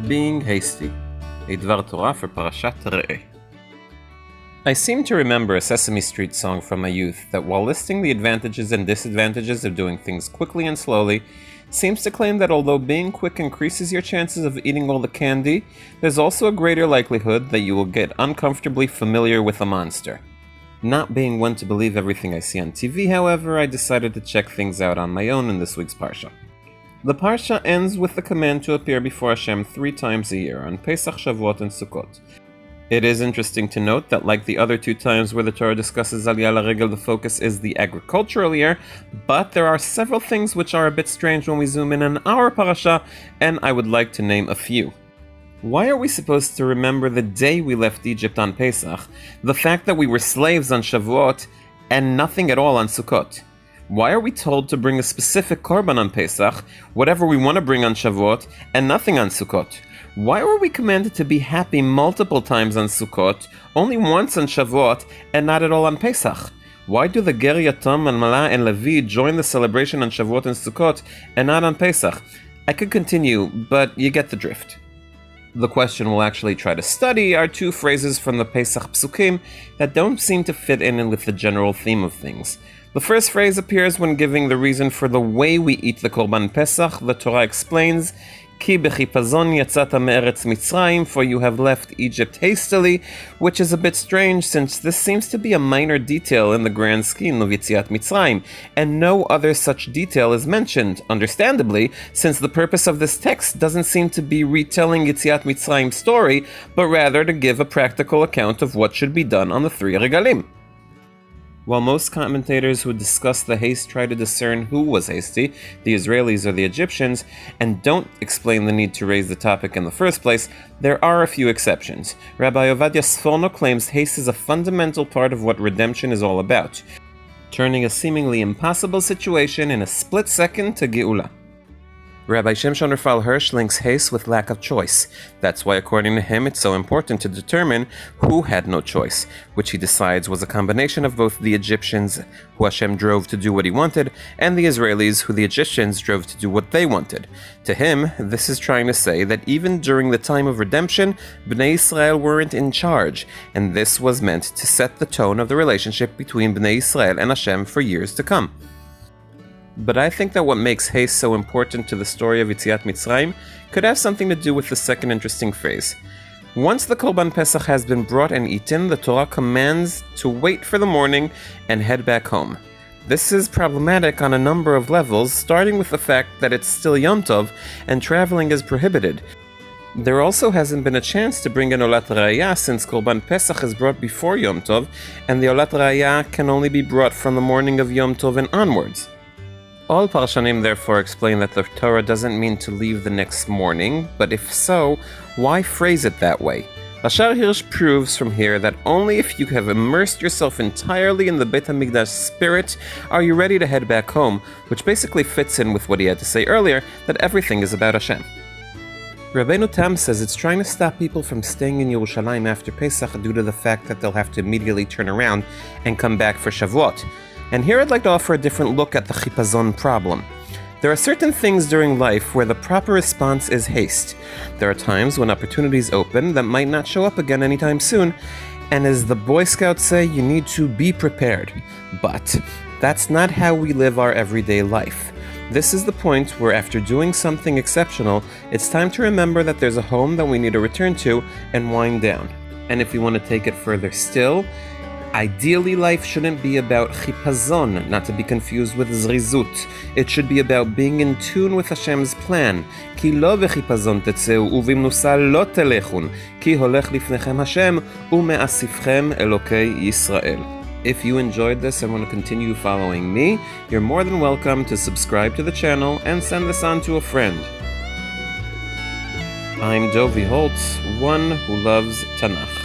Being Hasty, a Dvar Torah for Parashat. I seem to remember a Sesame Street song from my youth that, while listing the advantages and disadvantages of doing things quickly and slowly, seems to claim that although being quick increases your chances of eating all the candy, there's also a greater likelihood that you will get uncomfortably familiar with a monster. Not being one to believe everything I see on TV, however, I decided to check things out on my own in this week's Parsha. The Parsha ends with the command to appear before Hashem 3 times a year, on Pesach, Shavuot, and Sukkot. It is interesting to note that, like the other 2 times where the Torah discusses Aliya Laregel, the focus is the agricultural year, but there are several things which are a bit strange when we zoom in on our Parasha, and I would like to name a few. Why are we supposed to remember the day we left Egypt on Pesach, the fact that we were slaves on Shavuot, and nothing at all on Sukkot? Why are we told to bring a specific korban on Pesach, whatever we want to bring on Shavuot, and nothing on Sukkot? Why were we commanded to be happy multiple times on Sukkot, only once on Shavuot, and not at all on Pesach? Why do the Ger, Yatom, and Mala, and Levi join the celebration on Shavuot and Sukkot, and not on Pesach? I could continue, but you get the drift. The question we'll actually try to study are 2 phrases from the Pesach Psukim that don't seem to fit in with the general theme of things. The first phrase appears when giving the reason for the way we eat the Korban Pesach. The Torah explains, Ki bechipazon yatzata me'eretz Mitzrayim, for you have left Egypt hastily, which is a bit strange since this seems to be a minor detail in the grand scheme of Yetziat Mitzrayim, and no other such detail is mentioned, understandably, since the purpose of this text doesn't seem to be retelling Yetziat Mitzrayim's story, but rather to give a practical account of what should be done on the 3 regalim. While most commentators who discuss the haste try to discern who was hasty, the Israelis or the Egyptians, and don't explain the need to raise the topic in the first place, there are a few exceptions. Rabbi Ovadia Sforno claims haste is a fundamental part of what redemption is all about, turning a seemingly impossible situation in a split second to Geula. Rabbi Shimshon Raphael Hirsch links haste with lack of choice. That's why, according to him, it's so important to determine who had no choice, which he decides was a combination of both the Egyptians, who Hashem drove to do what he wanted, and the Israelis, who the Egyptians drove to do what they wanted. To him, this is trying to say that even during the time of redemption, Bnei Israel weren't in charge, and this was meant to set the tone of the relationship between Bnei Israel and Hashem for years to come. But I think that what makes haste so important to the story of Yetziat Mitzrayim could have something to do with the second interesting phrase. Once the Korban Pesach has been brought and eaten, the Torah commands to wait for the morning and head back home. This is problematic on a number of levels, starting with the fact that it's still Yom Tov and traveling is prohibited. There also hasn't been a chance to bring an Olat Raya since Korban Pesach is brought before Yom Tov, and the Olat Raya can only be brought from the morning of Yom Tov and onwards. All Parshanim therefore explain that the Torah doesn't mean to leave the next morning, but if so, why phrase it that way? Ashar Hirsch proves from here that only if you have immersed yourself entirely in the Beit HaMikdash spirit are you ready to head back home, which basically fits in with what he had to say earlier, that everything is about Hashem. Rabbeinu Tam says it's trying to stop people from staying in Yerushalayim after Pesach due to the fact that they'll have to immediately turn around and come back for Shavuot. And here I'd like to offer a different look at the chipazon problem. There are certain things during life where the proper response is haste. There are times when opportunities open that might not show up again anytime soon, and as the Boy Scouts say, you need to be prepared. But that's not how we live our everyday life. This is the point where, after doing something exceptional, it's time to remember that there's a home that we need to return to and wind down. And if we want to take it further still, ideally, life shouldn't be about chipazon, not to be confused with zrizut. It should be about being in tune with Hashem's plan. Ki lo bechipazon tetzeu uvimnusa lo telechun, ki holech lifnechem Hashem umeasifchem Elokei Yisrael. If you enjoyed this and want to continue following me, you're more than welcome to subscribe to the channel and send this on to a friend. I'm Dovi Holtz, one who loves Tanakh.